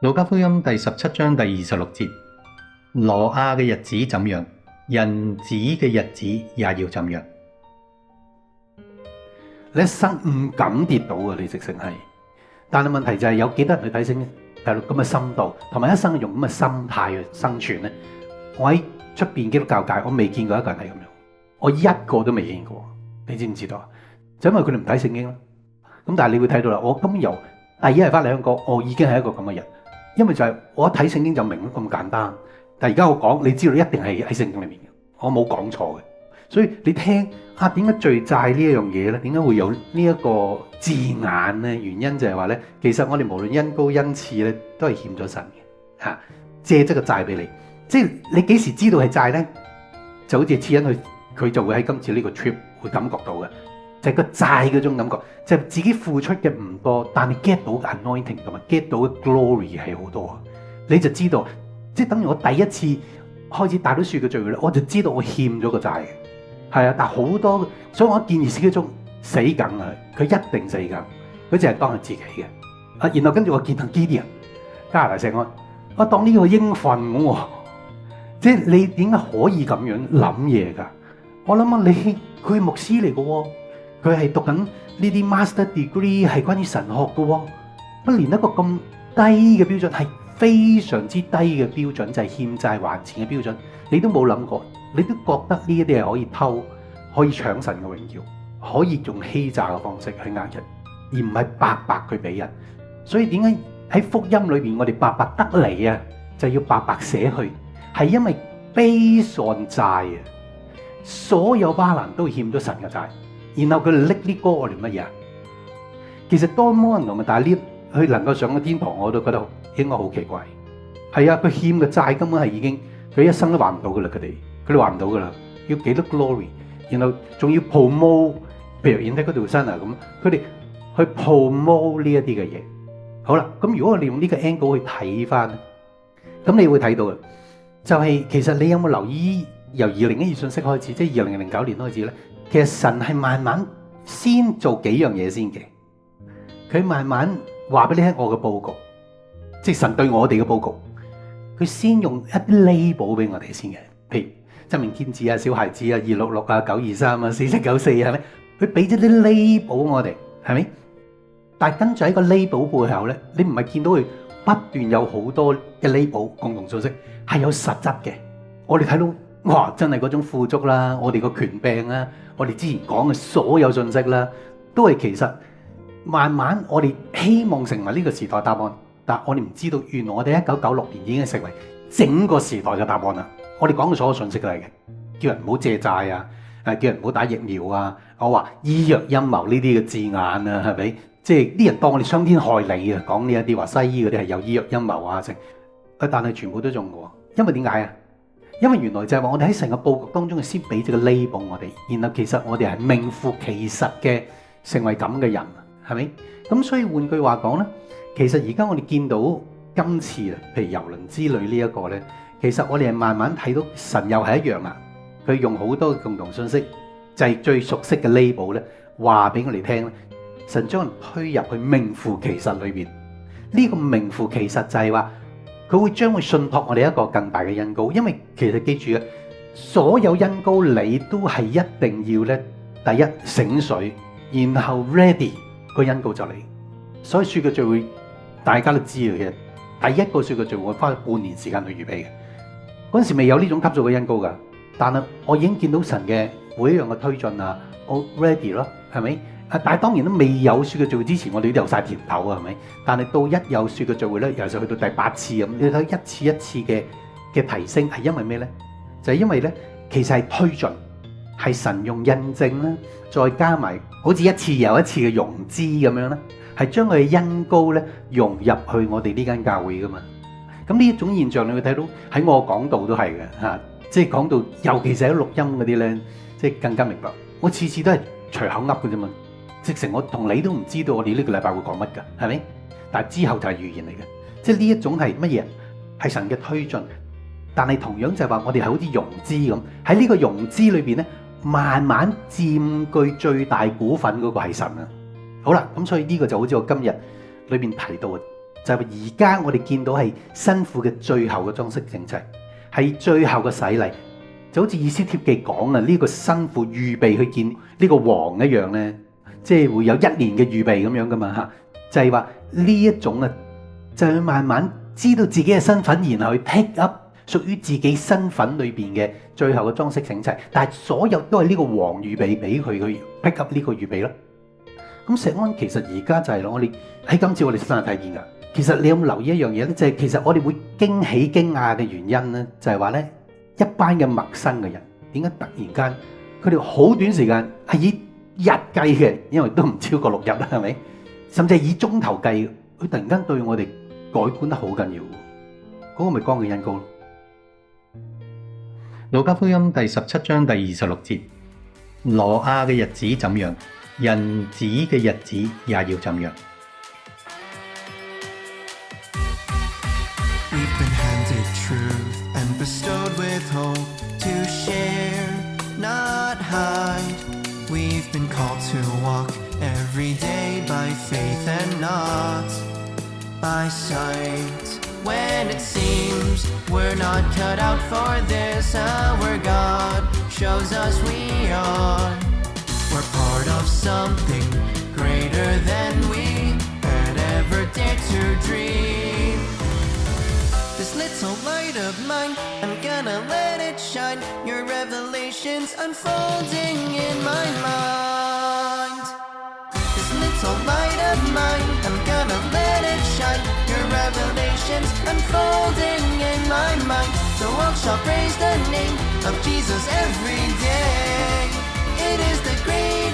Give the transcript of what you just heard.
路加福音第17章第26節，挪亞嘅日子怎樣，人子嘅日子也要怎樣。你一生唔敢跌倒啊！你直情係，但係問題就係有幾多人去睇聖經睇到咁嘅深度，同埋一生用咁嘅心態去生存咧？我喺出邊基督教界，我未見過一個人係咁樣，我一個都未見過。你知唔知道啊？就因為佢哋唔睇聖經啦。咁但係你會睇到啦，我今日由第一日翻嚟香港，我已經係一個咁嘅人，因為就係我一睇聖經就明咁簡單。但係而家我講，你知道一定係喺聖經裏面嘅，我冇講錯嘅。所以你聽啊，點解罪債呢一樣嘢咧？點解會有呢一個字眼咧？原因就係話咧，其實我哋無論恩膏恩賜咧，都係欠咗神嘅嚇，借咗個債俾你。即係你幾時知道係債咧？就好似賜恩佢就會喺今次呢個 trip 會感覺到嘅，就係個債嗰種感覺，就係自己付出嘅唔多，但係 get 到嘅 anointing 同埋 get 到嘅 glory 係好多，你就知道，即係等於我第一次開始帶到樹嘅聚會咧，我就知道我欠咗個債嘅。係啊，但好多，所以我建議司機中死梗啊！佢一定死梗，佢淨係當係自己嘅。啊，然後跟住我見到基啲人加拿大聖安，我當呢個應份咁喎，即係你點解可以咁樣諗嘢㗎？我諗下你，佢係牧師嚟嘅喎，佢係讀緊呢啲 master degree 係關於神學嘅喎，不連一個咁低嘅標準係非常之低嘅標準，就係欠債還錢嘅標準，你都冇諗過。你都覺得呢一啲係可以偷、可以搶神嘅榮耀，可以用欺詐嘅方式去呃人，而唔係白白去俾人。所以點解喺福音裏邊我哋白白得嚟啊，就要白白捨去，係因為悲喪債啊！所有巴蘭都欠咗神嘅債，然後佢哋拎啲歌我哋乜嘢？其實多摩人同埋大呢，佢能夠上個天堂，我都覺得應該好奇怪。係啊，佢欠嘅債根本係已經佢一生都還唔到噶啦，佢哋還唔到噶啦，要幾多 glory， 然後仲要 promote， 譬如 integrity 身啊咁，佢哋去 promote 呢一啲嘅嘢。好啦，咁如果我哋用呢個 angle 去睇翻，咁你會睇到嘅，就係其實你有冇留意由2012信息開始，即係2009年開始咧，其實神係慢慢先做幾樣嘢先嘅，佢慢慢話俾你聽我嘅佈局，即係神對我哋嘅佈局，佢先用一啲 label 俾我哋先嘅，譬如真命天子啊、小孩子啊、266啊、923啊、4794係咪？佢俾咗啲 label 我哋，係咪？但係跟住喺個 label 背後咧，你唔係見到佢不斷有好多嘅 label 共同信息，係有實質嘅。我哋睇到哇，真係嗰種富足啦，我哋個權柄啦，我哋之前講嘅所有信息啦，都係其實慢慢我哋希望成為呢個時代答案，但我哋唔知道原來我哋1996年已經成為整個時代嘅答案啦。我哋講嘅所有信息都係嘅，叫人唔好借債啊，叫人唔好打疫苗啊，我話醫藥陰謀呢啲嘅字眼啊，係咪？即係啲人當我哋傷天害理啊，講呢一啲話西醫嗰啲係有醫藥陰謀啊，但係全部都中嘅，因為點解啊？因為原來就係話我哋喺成個佈局當中，先俾咗個 label 我哋，然後其實我哋係名副其實嘅成為咁嘅人，係咪？咁所以換句話講咧，其實而家我哋見到今次啊，譬如郵輪之旅呢一個咧。其實我哋係慢慢睇到神又係一樣啦，佢用好多共同信息，就係最熟悉嘅 label 咧，話俾我哋聽咧。神將人推入去名副其實裏邊，呢個名副其實就係話，佢會將會信託我哋一個更大嘅恩膏。因為其實記住啊，所有恩膏你都係一定要咧，第一醒水，然後 ready 個恩膏就嚟。所以說嘅聚會大家都知嘅，其實第一個說嘅聚會我花咗半年時間去預備嘅。嗰陣時未有呢種級數嘅恩膏㗎，但係我已經見到神嘅每一樣嘅推進啊，我 ready 咯，係咪？但係當然都未有雪嘅聚會之前，我哋都有晒甜頭啊，係咪？但係到一有雪嘅聚會咧，尤其是去到第8次咁，你睇一次一次嘅提升係因為咩咧？就係因為咧，其實係推進，係神用印證啦，再加埋好似一次又一次嘅融資咁樣咧，係將佢嘅恩膏咧融入去我哋呢間教會㗎嘛。咁呢一種現象，你會睇到喺我講道都係嘅嚇，即係講到，尤其是喺錄音嗰啲咧，即係更加明白。我次次都係隨口噏嘅啫嘛，直情我同你都唔知道我哋呢個禮拜會講乜㗎，係咪？但係之後就係預言嚟嘅，即係呢一種係乜嘢？係神嘅推進，但係同樣就係話我哋係好似融資咁，喺呢個融資裏邊咧，慢慢佔據最大股份嗰個係神啊。好啦，咁所以呢個就好似我今日裏邊提到嘅。就係而家我哋見到係新婦嘅最後嘅裝飾整齊，係最後嘅洗禮，就好似以斯帖記講啊，呢個新婦預備去見呢個王一樣呢，即係會有1年嘅預備咁樣噶嘛嚇，就係話呢一種啊，就係慢慢知道自己嘅身份，然後去 pick up 屬於自己身份裏邊嘅最後嘅裝飾整齊，但係所有都係呢個王預備俾佢去 pick up 呢個預備咯。咁石安其實而家就係咯，我哋喺今次我哋真係睇見㗎。其實你有冇留意一樣嘢咧？就係其實我哋會驚喜驚訝嘅原因咧，就係話咧，一班嘅陌生嘅人點解突然間佢哋好短時間係以日計嘅，因為都唔超過6日啦，係咪？甚至係以鐘頭計，佢突然間對我哋改觀得好緊要。嗰個咪光嘅恩膏咯。路加福音第17章第26節，挪亞嘅日子怎樣，人子嘅日子也要怎樣。We've been handed truth and bestowed with hope to share, not hide. We've been called to walk every day by faith and not by sight. When it seems we're not cut out for this, our God shows us we are. We're part of something greater than we had ever dared to dream. This little light of mine, I'm gonna let it shine. Your revelations unfolding in my mind. This little light of mine, I'm gonna let it shine. Your revelations unfolding in my mind. The world shall praise the name of Jesus every day. It is the great